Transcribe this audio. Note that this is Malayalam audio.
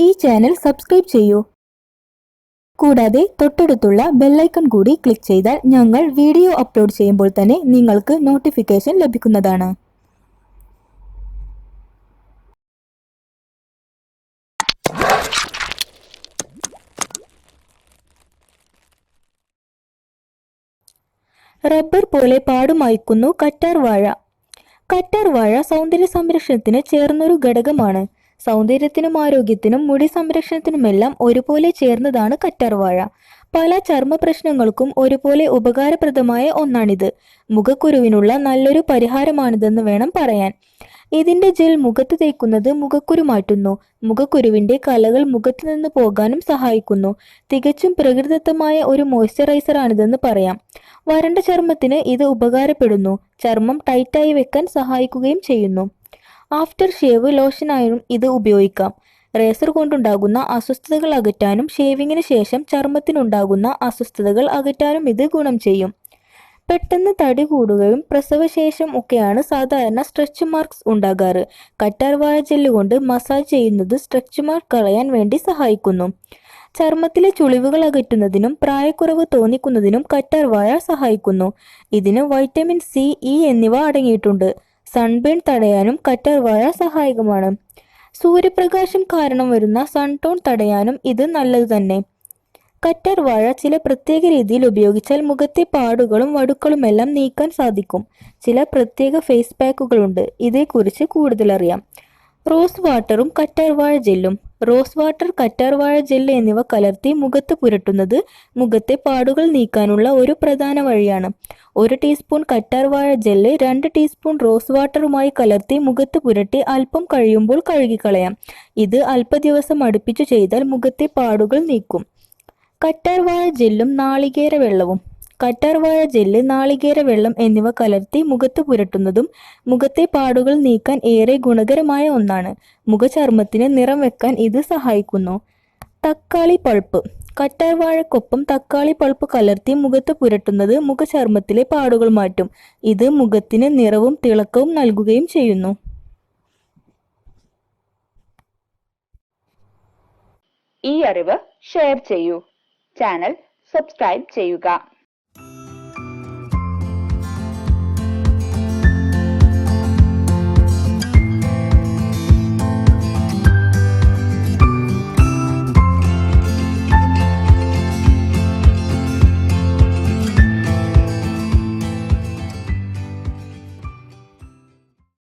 ഈ ചാനൽ സബ്സ്ക്രൈബ് ചെയ്യൂ. കൂടാതെ തൊട്ടടുത്തുള്ള ബെല്ലൈക്കൺ കൂടി ക്ലിക്ക് ചെയ്താൽ ഞങ്ങൾ വീഡിയോ അപ്ലോഡ് ചെയ്യുമ്പോൾ തന്നെ നിങ്ങൾക്ക് നോട്ടിഫിക്കേഷൻ ലഭിക്കുന്നതാണ്. റബ്ബർ പോലെ പാടുമായ്ക്കുന്നു കറ്റാർ വാഴ. കറ്റാർ വാഴ സൗന്ദര്യ സംരക്ഷണത്തിന് ചേർന്നൊരു ഘടകമാണ്. സൗന്ദര്യത്തിനും ആരോഗ്യത്തിനും മുടി സംരക്ഷണത്തിനുമെല്ലാം ഒരുപോലെ ചേർന്നതാണ് കറ്റാർ വാഴ. പല ചർമ്മ പ്രശ്നങ്ങൾക്കും ഒരുപോലെ ഉപകാരപ്രദമായ ഒന്നാണിത്. മുഖക്കുരുവിനുള്ള നല്ലൊരു പരിഹാരമാണിതെന്ന് വേണം പറയാൻ. ഇതിന്റെ ജെൽ മുഖത്ത് തേക്കുന്നത് മുഖക്കുരു മാറ്റുന്നു. മുഖക്കുരുവിന്റെ കലകൾ മുഖത്ത് നിന്ന് പോകാനും സഹായിക്കുന്നു. തികച്ചും പ്രകൃതിദത്തമായ ഒരു മോയ്സ്ചറൈസറാണിതെന്ന് പറയാം. വരണ്ട ചർമ്മത്തിന് ഇത് ഉപകാരപ്പെടുന്നു. ചർമ്മം ടൈറ്റായി വെക്കാൻ സഹായിക്കുകയും ചെയ്യുന്നു. ആഫ്റ്റർ ഷേവ് ലോഷനായും ഇത് ഉപയോഗിക്കാം. റേസർ കൊണ്ടുണ്ടാകുന്ന അസ്വസ്ഥതകൾ അകറ്റാനും ഷേവിങ്ങിന് ശേഷം ചർമ്മത്തിനുണ്ടാകുന്ന അസ്വസ്ഥതകൾ അകറ്റാനും ഇത് ഗുണം ചെയ്യും. പെട്ടെന്ന് തടി കൂടുകയും പ്രസവശേഷം ഒക്കെയാണ് സാധാരണ സ്ട്രെച്ച് മാർക്സ് ഉണ്ടാകാറ്. കറ്റാർ വാഴ ജെല്ല് കൊണ്ട് മസാജ് ചെയ്യുന്നത് സ്ട്രെച്ച് മാർക്ക് കളയാൻ വേണ്ടി സഹായിക്കുന്നു. ചർമ്മത്തിലെ ചുളിവുകൾ അകറ്റുന്നതിനും പ്രായക്കുറവ് തോന്നിക്കുന്നതിനും കറ്റാർ വാഴ സഹായിക്കുന്നു. ഇതിന് വൈറ്റമിൻ സി, ഇ എന്നിവ അടങ്ങിയിട്ടുണ്ട്. സൺബേൺ തടയാനും കറ്റാർ വാഴ സഹായകമാണ്. സൂര്യപ്രകാശം കാരണം വരുന്ന സൺടോൺ തടയാനും ഇത് നല്ലത് തന്നെ. കറ്റാർ വാഴ ചില പ്രത്യേക രീതിയിൽ ഉപയോഗിച്ചാൽ മുഖത്തെ പാടുകളും വടുക്കളുമെല്ലാം നീക്കാൻ സാധിക്കും. ചില പ്രത്യേക ഫേസ് പാക്കുകളുണ്ട്. ഇതേക്കുറിച്ച് കൂടുതൽ അറിയാം. റോസ് വാട്ടറും കറ്റാർ വാഴ ജെല്ലും. റോസ് വാട്ടർ, കറ്റാർ വാഴ ജെല്ല് എന്നിവ കലർത്തി മുഖത്ത് പുരട്ടുന്നത് മുഖത്തെ പാടുകൾ നീക്കാനുള്ള ഒരു പ്രധാന വഴിയാണ്. 1 ടീസ്പൂൺ കറ്റാർ വാഴ ജെല്ല് 2 ടീസ്പൂൺ റോസ് വാട്ടറുമായി കലർത്തി മുഖത്ത് പുരട്ടി അല്പം കഴിയുമ്പോൾ കഴുകിക്കളയാം. ഇത് അല്പദിവസം അടുപ്പിച്ചു ചെയ്താൽ മുഖത്തെ പാടുകൾ നീക്കും. കറ്റാർ വാഴ ജെല്ലും നാളികേര വെള്ളവും. കറ്റാർ വാഴ ജെല്ല്, നാളികേര വെള്ളം എന്നിവ കലർത്തി മുഖത്ത് പുരട്ടുന്നതും മുഖത്തെ പാടുകൾ നീക്കാൻ ഏറെ ഗുണകരമായ ഒന്നാണ്. മുഖചർമ്മത്തിന് നിറം വെക്കാൻ ഇത് സഹായിക്കുന്നു. തക്കാളി പൾപ്പ്. കറ്റാർ വാഴക്കൊപ്പം തക്കാളി പൾപ്പ് കലർത്തി മുഖത്ത് പുരട്ടുന്നത് മുഖചർമ്മത്തിലെ പാടുകൾ മാറ്റും. ഇത് മുഖത്തിന് നിറവും തിളക്കവും നൽകുകയും ചെയ്യുന്നു. ഈ അറിവ് ഷെയർ ചെയ്യൂ. ചാനൽ സബ്സ്ക്രൈബ് ചെയ്യുക.